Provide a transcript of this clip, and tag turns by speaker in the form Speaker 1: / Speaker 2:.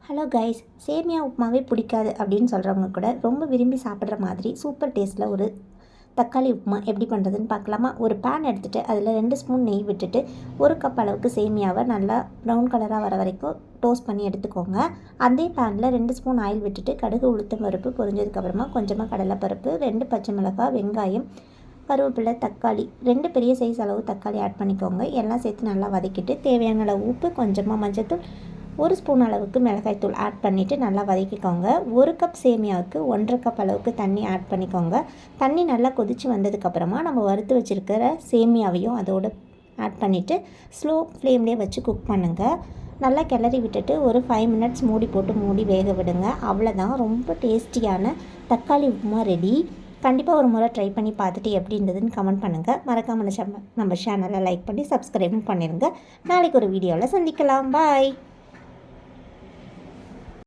Speaker 1: Hello guys, சேமியா உப்புமாவே பிடிக்காது அப்படின்னு சொல்கிறவங்க கூட ரொம்ப விரும்பி சாப்பிட்ற மாதிரி சூப்பர் டேஸ்ட்டில் ஒரு தக்காளி உப்புமா எப்படி பண்ணுறதுன்னு பார்க்கலாமா. ஒரு பேன் எடுத்துகிட்டு அதில் 2 ஸ்பூன் நெய் விட்டுட்டு 1 கப் அளவுக்கு சேமியாவை நல்லா ப்ரௌன் கலராக வர வரைக்கும் டோஸ்ட் பண்ணி எடுத்துக்கோங்க. அதே பேனில் 2 ஸ்பூன் ஆயில் விட்டுட்டு கடுகு, உளுத்தம் பருப்பு பொரிஞ்சதுக்கப்புறமா கொஞ்சமாக கடலைப்பருப்பு, 2 பச்சை மிளகாய், வெங்காயம், கருவேப்பிலை, தக்காளி, 2 பெரிய சைஸ் அளவு தக்காளி ஆட் பண்ணிக்கோங்க. எல்லாம் சேர்த்து நல்லா வதக்கிட்டு தேவையான அளவு உப்பு, கொஞ்சமாக மஞ்சள்தூள், 1 ஸ்பூன் அளவுக்கு மிளகாய்த்தூள் ஆட் பண்ணிவிட்டு நல்லா வதக்கிக்கோங்க. 1 கப் சேமியாவுக்கு 1.5 கப் அளவுக்கு தண்ணி ஆட் பண்ணிக்கோங்க. தண்ணி நல்லா கொதித்து வந்ததுக்கப்புறமா நம்ம வறுத்து வச்சுருக்கிற சேமியாவையும் அதோடு ஆட் பண்ணிவிட்டு ஸ்லோ ஃப்ளேம்லேயே வச்சு குக் பண்ணுங்கள். நல்லா கிளறி விட்டுட்டு ஒரு 5 மினிட்ஸ் மூடி போட்டு மூடி வேக விடுங்க. அவ்வளோதான், ரொம்ப டேஸ்டியான தக்காளி உப்புமா ரெடி. கண்டிப்பாக ஒரு முறை ட்ரை பண்ணி பார்த்துட்டு எப்படி இருந்ததுன்னு கமெண்ட் பண்ணுங்கள். மறக்காமல் நம்ம சேனலை லைக் பண்ணி சப்ஸ்கிரைபும் பண்ணிடுங்க. நாளைக்கு ஒரு வீடியோவில் சந்திக்கலாம். பாய்.